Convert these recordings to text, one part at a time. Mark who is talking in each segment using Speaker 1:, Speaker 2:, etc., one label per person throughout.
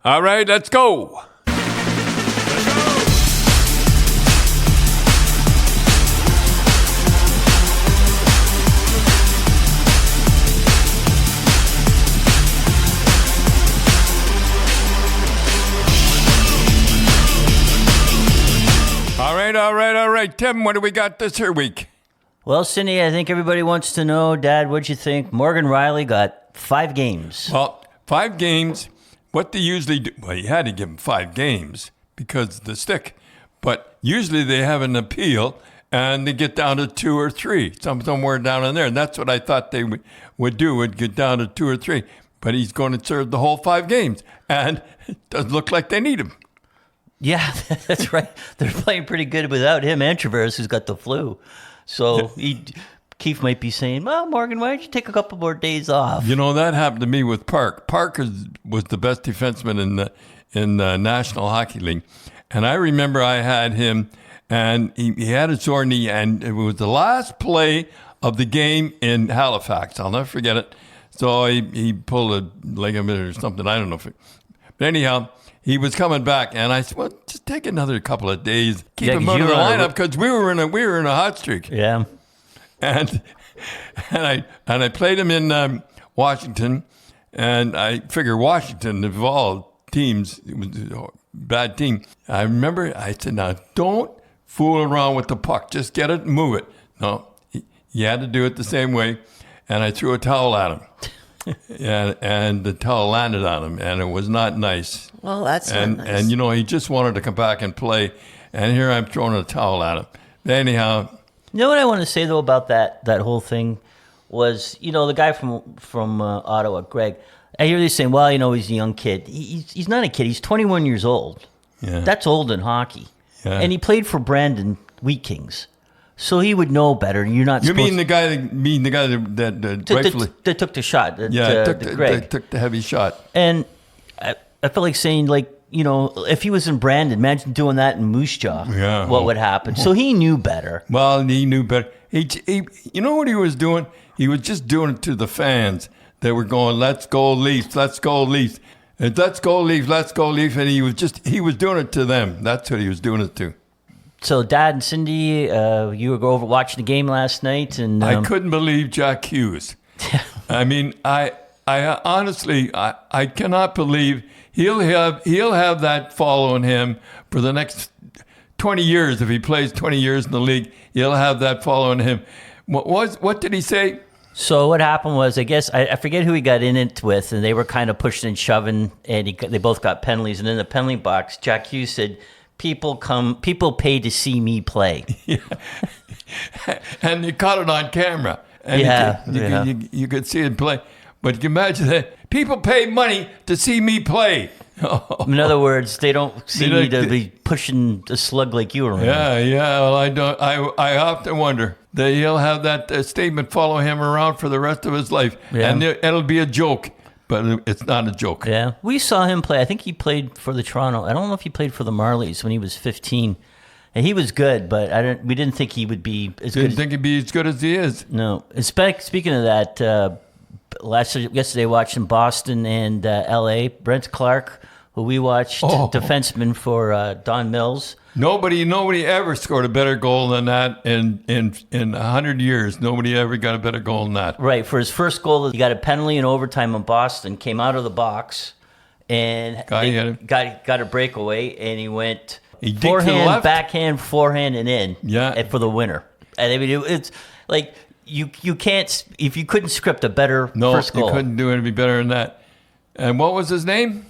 Speaker 1: All right, let's go. All right. Tim, what do we got this here week?
Speaker 2: Well, Cindy, I think everybody wants to know, Dad, what'd you think? Morgan Rielly got 5 games.
Speaker 1: Well, 5 games. What they usually do, well, you had to give them 5 games because of the stick. But usually they have an appeal and they get down to 2 or 3, somewhere down in there. And that's what I thought they would do, would get down to 2 or 3. But he's going to serve the whole 5 games. And it doesn't look like they need him.
Speaker 2: Yeah, that's right. They're playing pretty good without him and Travers, who's got the flu. So Keith might be saying, well, Morgan, why don't you take a couple more days off?
Speaker 1: You know, that happened to me with Park. Park was the best defenseman in the National Hockey League. And I remember I had him, and he had a sore knee, and it was the last play of the game in Halifax. I'll never forget it. So he pulled a ligament or something. I don't know. But anyhow, he was coming back, and I said, well, just take another couple of days. Keep him out of the lineup because we were in a hot streak.
Speaker 2: Yeah.
Speaker 1: And I played him in Washington, and I figure Washington, of all teams, it was a bad team. I remember I said, now, don't fool around with the puck. Just get it and move it. No, he had to do it the same way, and I threw a towel at him. and the towel landed on him, and it was not nice.
Speaker 3: Well, that's not nice.
Speaker 1: And, you know, he just wanted to come back and play, and here I'm throwing a towel at him. Anyhow.
Speaker 2: You know what I want to say, though, about that whole thing was, you know, the guy from Ottawa, Greg, I hear this saying, well, you know, he's a young kid. He's not a kid. He's 21 years old.
Speaker 1: Yeah.
Speaker 2: That's old in hockey.
Speaker 1: Yeah.
Speaker 2: And he played for Brandon Wheat Kings. So he would know better. You're not.
Speaker 1: You mean the guy that rightfully
Speaker 2: that took the shot? Greg.
Speaker 1: They took the heavy shot.
Speaker 2: And I felt like saying, like, you know, if he was in Brandon, imagine doing that in Moose Jaw.
Speaker 1: Yeah.
Speaker 2: What would happen? So he knew better.
Speaker 1: Well, he knew better. He you know what he was doing? He was just doing it to the fans. They were going, "Let's go Leafs! Let's go Leafs! And let's go Leafs! Let's go Leafs!" And he was doing it to them. That's what he was doing it to.
Speaker 2: So, Dad and Cindy, you were over watching the game last night, and
Speaker 1: I couldn't believe Jack Hughes. I mean, I honestly, I cannot believe he'll have that following him for the next 20 years. If he plays 20 years in the league, he'll have that following him. What did he say?
Speaker 2: So what happened was, I guess, I forget who he got in it with, and they were kind of pushing and shoving, and they both got penalties. And in the penalty box, Jack Hughes said, People pay to see me play.
Speaker 1: Yeah. And you caught it on camera. And you could see it play. But you can imagine that. People pay money to see me play.
Speaker 2: In other words, they don't see me to be pushing a slug like you around.
Speaker 1: Yeah. Well, I often wonder that he'll have that statement follow him around for the rest of his life. Yeah. And it'll be a joke. But it's not a joke.
Speaker 2: Yeah. We saw him play. I think he played for the Toronto. I don't know if he played for the Marlies when he was 15. And he was good, but we didn't think he would be as good.
Speaker 1: Didn't think he'd be as good as he is.
Speaker 2: No. Speaking of that, yesterday watching Boston and L.A., Brent Clark, who we watched, defenseman for Don Mills.
Speaker 1: Nobody ever scored a better goal than that in 100 years. Nobody ever got a better goal than that.
Speaker 2: Right. For his first goal, he got a penalty in overtime in Boston, came out of the box, and got a breakaway, and he went forehand, backhand, forehand, and in for the winner. And I mean, it's like you can't, if you couldn't script a better first goal.
Speaker 1: No, you couldn't do anything better than that. And what was his name?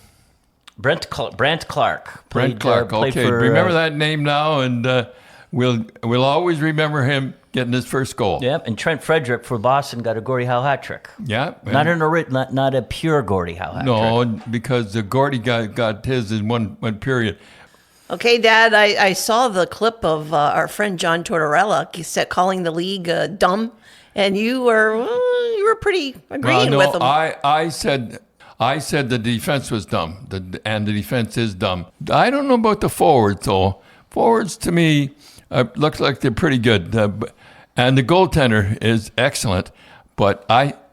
Speaker 2: Brent Clark.
Speaker 1: Brent Clark. Okay, remember that name now, and we'll always remember him getting his first goal.
Speaker 2: Yep, and Trent Frederick for Boston got a Gordie Howe hat trick.
Speaker 1: Yeah,
Speaker 2: not a pure Gordie Howe hat trick.
Speaker 1: No, because the Gordie got his in one period.
Speaker 3: Okay, Dad, I saw the clip of our friend John Tortorella. He said calling the league dumb, and you were pretty agreeing with him.
Speaker 1: I said the defense was dumb, and the defense is dumb. I don't know about the forwards, though. Forwards, to me, looks like they're pretty good. And the goaltender is excellent. But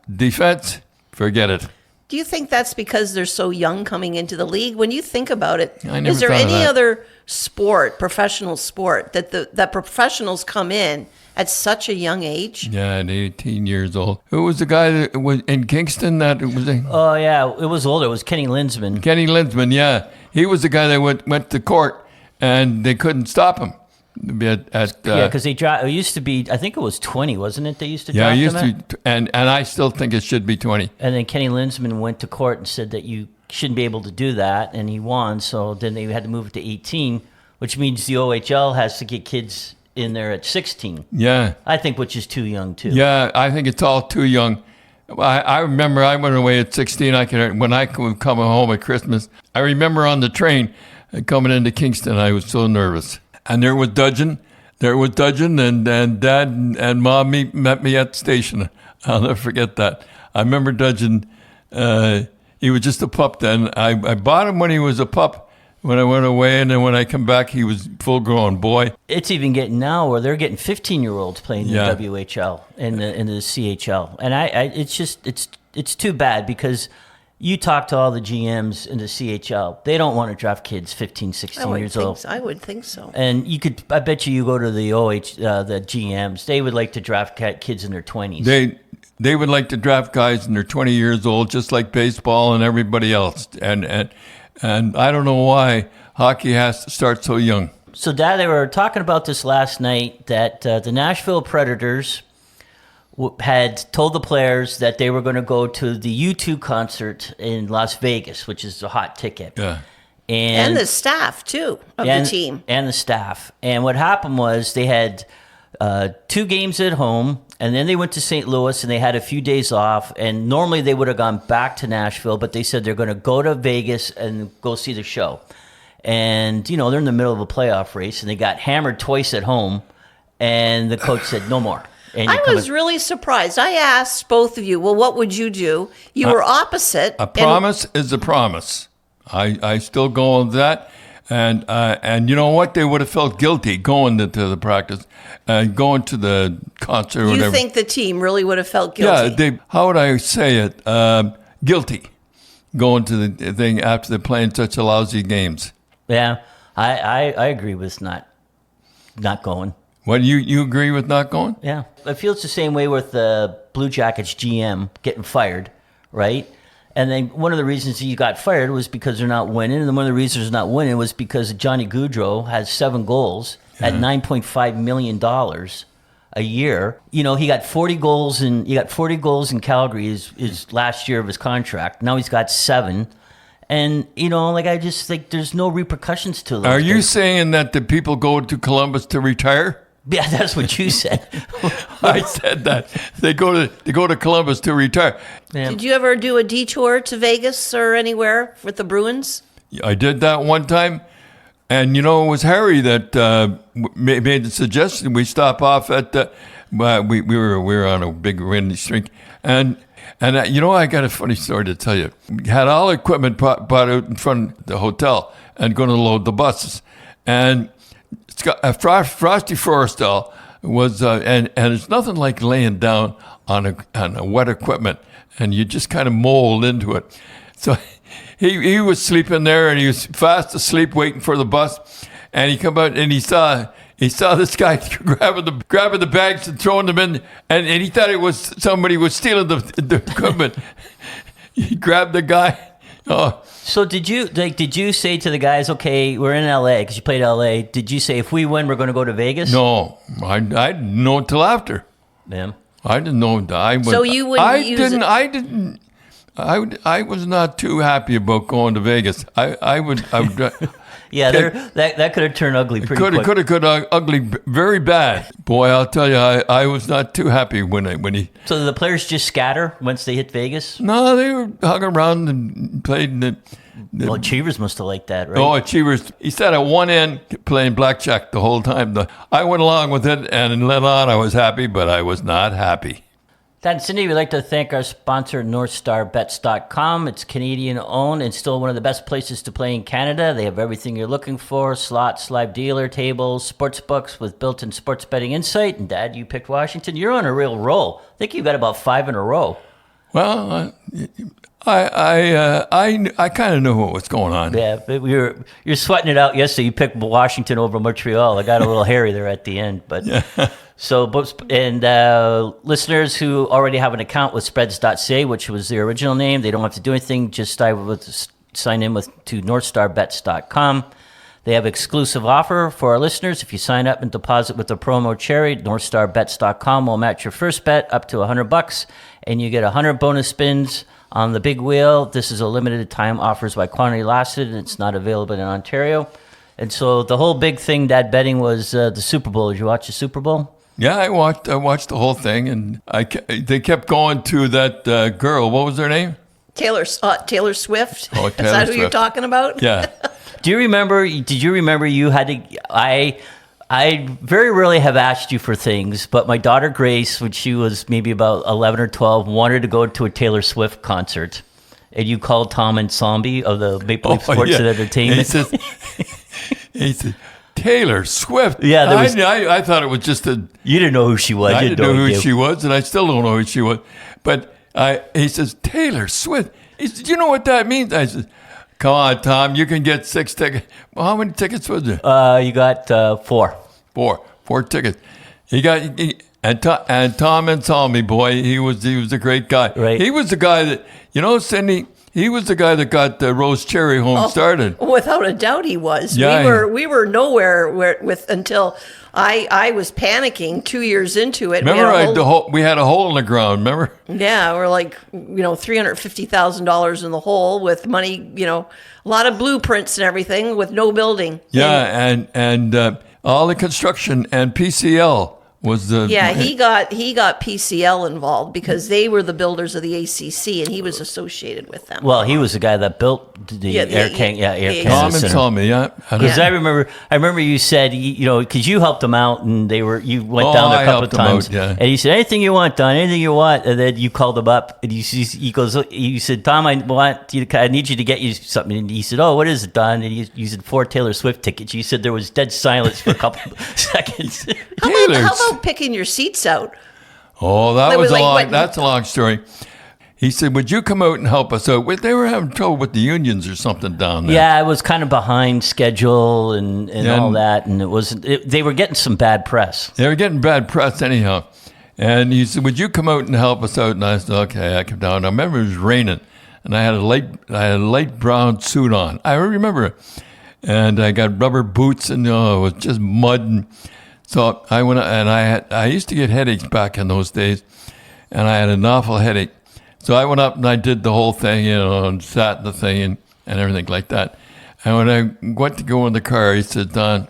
Speaker 1: defense, forget it.
Speaker 3: Do you think that's because they're so young coming into the league? When you think about it,
Speaker 1: is
Speaker 3: there any other sport, professional sport, that professionals come in at such a young age?
Speaker 1: Yeah, at 18 years old. Who was the guy that was in Kingston that was?
Speaker 2: Oh, yeah, it was older. It was Kenny Linsman.
Speaker 1: Kenny Linsman, yeah. He was the guy that went to court, and they couldn't stop him.
Speaker 2: Because it used to be, I think it was 20, wasn't it? They used to draft
Speaker 1: him to, and I still think it should be 20.
Speaker 2: And then Kenny Linsman went to court and said that you shouldn't be able to do that, and he won. So then they had to move it to 18, which means the OHL has to get kids in there at 16.
Speaker 1: Yeah.
Speaker 2: I think, which is too young, too.
Speaker 1: Yeah, I think it's all too young. I remember I went away at 16. When I would come home at Christmas, I remember on the train coming into Kingston, I was so nervous. And there was Dudgeon, and Dad and Mom met me at the station. I'll never forget that. I remember Dudgeon, he was just a pup then. I bought him when he was a pup when I went away, and then when I come back, he was full-grown boy.
Speaker 2: It's even getting now where they're getting 15-year-olds playing in the WHL and in the CHL. And it's too bad because you talk to all the GMs in the CHL. They don't want to draft kids 15, 16 years old.
Speaker 3: I would think so.
Speaker 2: And I bet you go to the the GMs. They would like to draft kids in their 20s.
Speaker 1: They would like to draft guys in their 20 years old, just like baseball and everybody else. And I don't know why hockey has to start so young.
Speaker 2: So, Dad, they were talking about this last night that the Nashville Predators had told the players that they were going to go to the U2 concert in Las Vegas, which is a hot ticket.
Speaker 1: Yeah.
Speaker 3: And the staff, too, of the team.
Speaker 2: And the staff. And what happened was they had 2 games at home, and then they went to St. Louis, and they had a few days off. And normally they would have gone back to Nashville, but they said they're going to go to Vegas and go see the show. And, they're in the middle of a playoff race, and they got hammered twice at home, and the coach said, no more.
Speaker 3: I was really surprised. I asked both of you, well, what would you do? You were opposite.
Speaker 1: A promise is a promise. I still go on that. And you know what? They would have felt guilty going to the practice and going to the concert or whatever.
Speaker 3: You think the team really would have felt guilty?
Speaker 1: Yeah, how would I say it? Guilty going to the thing after they're playing such a lousy games.
Speaker 2: Yeah, I agree with not going.
Speaker 1: What, you agree with not going?
Speaker 2: Yeah. It feels the same way with the Blue Jackets GM getting fired, right? And then one of the reasons he got fired was because they're not winning. And then one of the reasons they're not winning was because Johnny Gaudreau has 7 goals at $9.5 million a year. He got 40 goals in Calgary his last year of his contract. Now he's got 7. And, I just think there's no repercussions to it.
Speaker 1: Are you saying that the people go to Columbus to retire?
Speaker 2: Yeah, that's what you said.
Speaker 1: I said that. They go to Columbus to retire.
Speaker 3: Yeah. Did you ever do a detour to Vegas or anywhere with the Bruins?
Speaker 1: I did that one time. And, it was Harry that made the suggestion we stop off at the... we were on a big windy streak. And I got a funny story to tell you. We had all equipment brought out in front of the hotel and going to load the buses. And Frosty Forrestal was, and it's nothing like laying down on a wet equipment, and you just kind of mold into it. So he was sleeping there, and he was fast asleep waiting for the bus, and he come out and he saw this guy grabbing the bags and throwing them in, and he thought it was somebody was stealing the equipment. He grabbed the guy. Oh.
Speaker 2: So did you say to the guys, okay, we're in LA because you played LA. Did you say if we win, we're going to go to Vegas?
Speaker 1: No, I didn't know until after.
Speaker 2: Yeah,
Speaker 1: I didn't know.
Speaker 3: So you wouldn't
Speaker 1: I was not too happy about going to Vegas. I would.
Speaker 2: Yeah, that could have turned ugly pretty quick.
Speaker 1: Could have ugly very bad. Boy, I'll tell you, I was not too happy when he...
Speaker 2: So the players just scatter once they hit Vegas?
Speaker 1: No, they were hung around and played.
Speaker 2: Well, Achievers must have liked that, right?
Speaker 1: Oh, Achievers. He sat at one end playing blackjack the whole time. I went along with it, and let on I was happy, but I was not happy.
Speaker 2: Dad and Cindy, we'd like to thank our sponsor, NorthstarBets.com. It's Canadian-owned and still one of the best places to play in Canada. They have everything you're looking for, slots, live dealer tables, sports books with built-in sports betting insight. And, Dad, you picked Washington. You're on a real roll. I think you've got about 5 in a row.
Speaker 1: Well, I kind of knew what was going on.
Speaker 2: Yeah, but you're sweating it out yesterday. You picked Washington over Montreal. I got a little hairy there at the end, but
Speaker 1: yeah.
Speaker 2: So listeners who already have an account with Spreads.ca, which was the original name, they don't have to do anything. Just sign in to NorthstarBets.com. They have exclusive offer for our listeners. If you sign up and deposit with the promo Cherry, NorthstarBets.com will match your first bet up to $100, and you get 100 bonus spins on the big wheel. This is a limited time offers by quantity lasted, and it's not available in Ontario. And so the whole big thing, Dad, betting was the Super Bowl. Did you watch the Super Bowl?
Speaker 1: Yeah, I watched the whole thing, and they kept going to that girl. What was her name?
Speaker 3: Taylor Swift.
Speaker 1: Oh, Taylor
Speaker 3: Is that who
Speaker 1: Swift.
Speaker 3: you're talking about?
Speaker 1: Yeah.
Speaker 2: Did you remember you had to, I very rarely have asked you for things, but my daughter Grace, when she was maybe about 11 or 12, wanted to go to a Taylor Swift concert. And you called Tom and Zombie of the Maple Leaf Sports and Entertainment.
Speaker 1: He said, Taylor Swift.
Speaker 2: Yeah,
Speaker 1: I thought it was just a...
Speaker 2: You didn't know who she was.
Speaker 1: I didn't know who she was, and I still don't know who she was. But he says, Taylor Swift. He said, you know what that means? I said, come on, Tom, you can get 6 tickets. Well, how many tickets was there?
Speaker 2: You got 4.
Speaker 1: 4 tickets. And Tom and Tommy, boy, he was a great guy.
Speaker 2: Right.
Speaker 1: He was the guy that, Cindy, he was the guy that got the Rose Cherry home started.
Speaker 3: Without a doubt, he was.
Speaker 1: Yeah.
Speaker 3: We were nowhere until I was panicking 2 years into it.
Speaker 1: Remember, we had a hole in the ground. Remember?
Speaker 3: Yeah, we're like $350,000 in the hole with money. A lot of blueprints and everything with no building.
Speaker 1: Yeah, and all the construction and PCL.
Speaker 3: He got PCL involved because they were the builders of the ACC and he was associated with them.
Speaker 2: Well, he was the guy that built the Air Canada
Speaker 1: Tom
Speaker 2: Center.
Speaker 1: and Tommy, yeah.
Speaker 2: Because I remember you said because you helped them out and you went down there a couple of times, and he said anything you want, Don, anything you want, and then you called him up and you said, Tom, I need you to get you something, and he said, oh, what is it, Don? And you said 4 Taylor Swift tickets. You said there was dead silence for a couple seconds.
Speaker 3: How about picking your seats out?
Speaker 1: Oh, that's a long story. He said, would you come out and help us out? They were having trouble with the unions or something down there.
Speaker 2: Yeah, it was kind of behind schedule and all that, and they were getting some bad press.
Speaker 1: They were getting bad press anyhow. And he said, would you come out and help us out? And I said, okay, I came down. I remember it was raining, and I had a light brown suit on. I remember it. And I got rubber boots, and it was just mud. And so I went, and I used to get headaches back in those days, and I had an awful headache. So I went up and I did the whole thing, and sat in the thing and everything like that. And when I went to go in the car, he said, Don,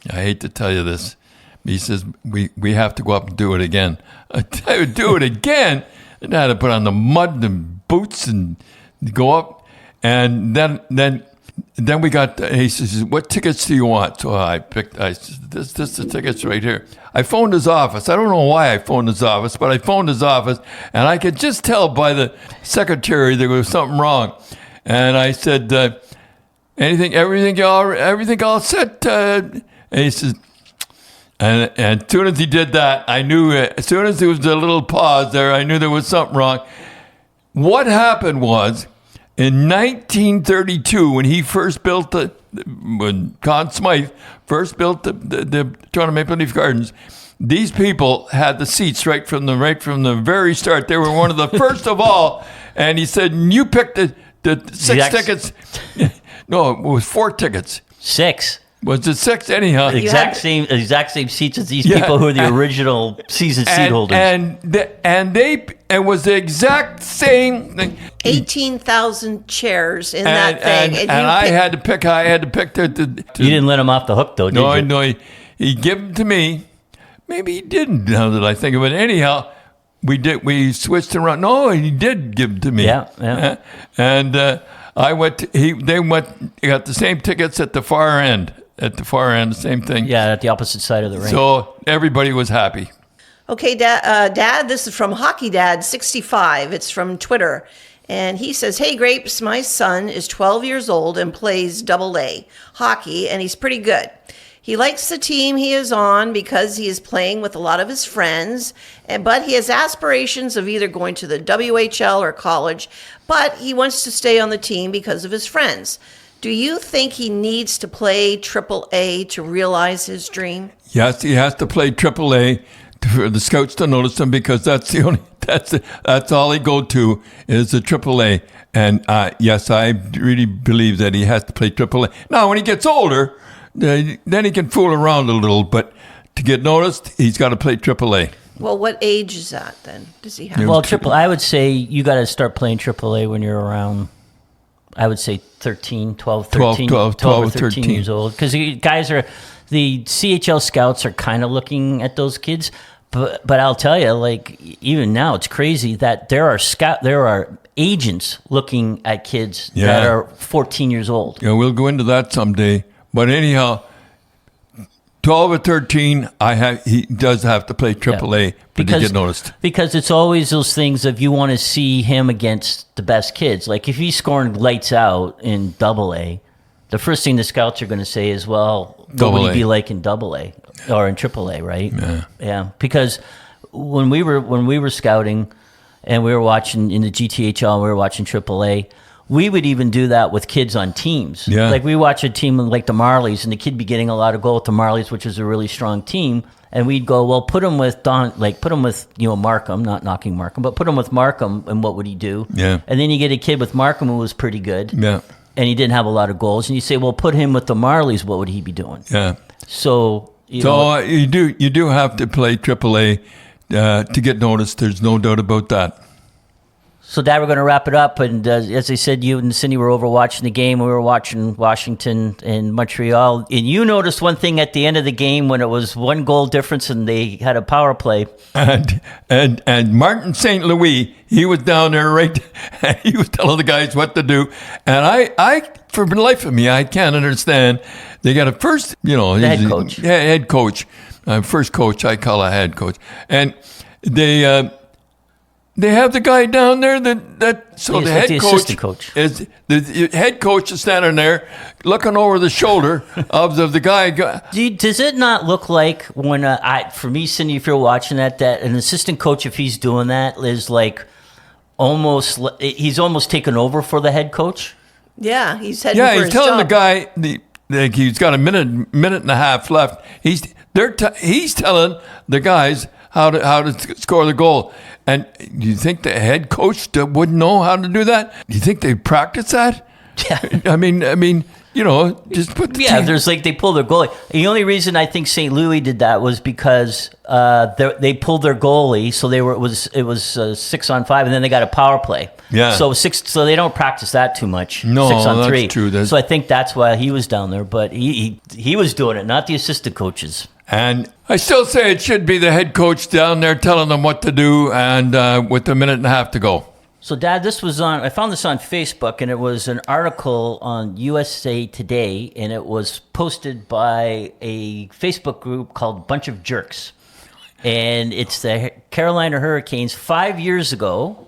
Speaker 1: I hate to tell you this. He says, we have to go up and do it again. I would do it again. And I had to put on the mud and boots and go up. And then we got, he says, what tickets do you want? So I said, this is the tickets right here. I phoned his office. I don't know why I phoned his office, but I phoned his office, and I could just tell by the secretary there was something wrong. And I said, everything all set? And he says, and as soon as he did that, I knew, as soon as there was a little pause there, I knew there was something wrong. What happened was, in 1932, when Conn Smythe first built the Toronto Maple Leaf Gardens, these people had the seats right from the very start. They were one of the first of all. And he said, you picked the 6 tickets. No, it was 4 tickets.
Speaker 2: 6.
Speaker 1: Was it 6 anyhow?
Speaker 2: Exact same seats as these people who are the original season seat holders.
Speaker 1: And was the exact same thing.
Speaker 3: 18,000 chairs in that thing.
Speaker 1: And I had to pick the
Speaker 2: you didn't let him off the hook, though, did you?
Speaker 1: No, he gave them to me. Maybe he didn't, now that I think of it. Anyhow, we switched around. No, he did give them to me.
Speaker 2: Yeah.
Speaker 1: And they got the same tickets at the far end. At the far end, the same thing.
Speaker 2: Yeah, at the opposite side of the ring.
Speaker 1: So everybody was happy.
Speaker 3: Okay, Dad, this is from Hockey Dad 65. It's from Twitter. And he says, hey, Grapes, my son is 12 years old and plays AA hockey, and he's pretty good. He likes the team he is on because he is playing with a lot of his friends, but he has aspirations of either going to the WHL or college, but he wants to stay on the team because of his friends. Do you think he needs to play AAA to realize his dream?
Speaker 1: Yes, he has to play AAA for the scouts to notice him, because that's all he go to is the AAA. And yes, I really believe that he has to play AAA. Now, when he gets older, then he can fool around a little, but to get noticed, he's got to play AAA.
Speaker 3: Well, what age is that then? Does he have?
Speaker 2: Well, I would say you got to start playing AAA when you're around, I would say 12 or 13 years old. Because the CHL scouts are kind of looking at those kids. But I'll tell you, like, even now, it's crazy that there are agents looking at kids that are 14 years old.
Speaker 1: Yeah, we'll go into that someday. But anyhow, 12 or 13, he does have to play AAA to get noticed. Because
Speaker 2: it's always those things of you want to see him against the best kids. Like, if he's scoring lights out in AA, the first thing the scouts are going to say is, well, what would he be like in AA or in AAA, right? Yeah. Because when we were scouting and we were watching in the GTHL, we were watching AAA, we would even do that with kids on teams. Yeah. Like, we watch a team like the Marlies, and the kid be getting a lot of goal with the Marlies, which is a really strong team. And we'd go, well, put him with Markham, not knocking Markham, but put him with Markham, and what would he do? Yeah. And then you get a kid with Markham who was pretty good. Yeah. And he didn't have a lot of goals. And you say, well, put him with the Marlies, what would he be doing? Yeah. So you do have to play AAA to get noticed. There's no doubt about that. So, Dad, we're going to wrap it up. And as I said, you and Cindy were over watching the game. We were watching Washington and Montreal. And you noticed one thing at the end of the game when it was 1 goal difference and they had a power play.
Speaker 1: And Martin St. Louis, he was down there, right? He was telling the guys what to do. And I for the life of me, I can't understand. They got a first,
Speaker 2: the head coach.
Speaker 1: Yeah, head coach. First coach, I call a head coach. And they have the guy down there the head coach is the head coach is standing there looking over the shoulder of the guy.
Speaker 2: Does it not look like when for me, Cindy, if you're watching that an assistant coach, if he's doing that, is like he's almost taken over for the head coach?
Speaker 3: Yeah, he's heading for his
Speaker 1: he's telling
Speaker 3: job.
Speaker 1: The guy he's got a minute and a half left. He's telling the guys how to score the goal. And do you think the head coach wouldn't know how to do that? Do you think they practice that? Yeah. I mean, just put the team.
Speaker 2: There's they pull their goalie. The only reason I think St. Louis did that was because they pulled their goalie, so it was 6-on-5, and then they got a power play. Yeah. So they don't practice that too much.
Speaker 1: No,
Speaker 2: 6-on-3.
Speaker 1: That's true.
Speaker 2: So I think that's why he was down there, but he was doing it, not the assistant coaches.
Speaker 1: And I still say it should be the head coach down there telling them what to do, and with a minute and a half to go.
Speaker 2: So, Dad, I found this on Facebook, and it was an article on USA Today, and it was posted by a Facebook group called Bunch of Jerks. And it's the Carolina Hurricanes 5 years ago,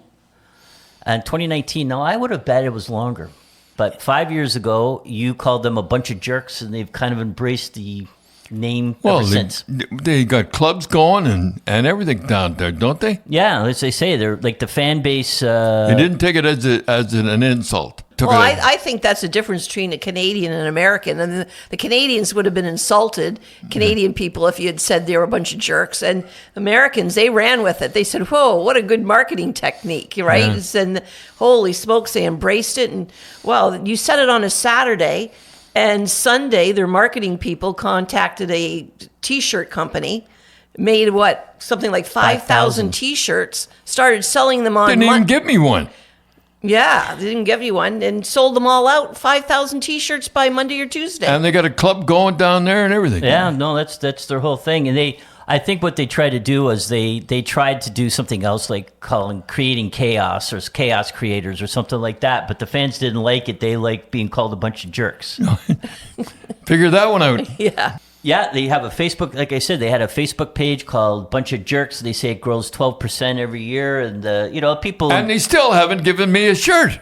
Speaker 2: in 2019. Now, I would have bet it was longer, but 5 years ago, you called them a bunch of jerks, and they've kind of embraced the name ever since.
Speaker 1: They got clubs going and everything down there, don't they?
Speaker 2: Yeah, as they say, they're like the fan base.
Speaker 1: They didn't take it as an insult.
Speaker 3: I think that's the difference between a Canadian and an American. And the Canadians would have been insulted, Canadian people, if you had said they were a bunch of jerks. And Americans, they ran with it. They said, whoa, what a good marketing technique, right? Yeah. And holy smokes, they embraced it. And, well, you said it on a Saturday. And Sunday, their marketing people contacted a T-shirt company, made something like 5,000 T-shirts, started selling them on.
Speaker 1: Didn't even give me one.
Speaker 3: Yeah, they didn't give you one, and sold them all out. 5,000 T-shirts by Monday or Tuesday.
Speaker 1: And they got a club going down there and everything.
Speaker 2: Yeah, no, that's their whole thing. And I think what they tried to do was they tried to do something else, like creating chaos or chaos creators or something like that. But the fans didn't like it. They liked being called a bunch of jerks.
Speaker 1: Figure that one out.
Speaker 3: Yeah.
Speaker 2: Yeah, they have a Facebook, like I said, they had a Facebook page called Bunch of Jerks. They say it grows 12% every year. And, people...
Speaker 1: And they still haven't given me a shirt.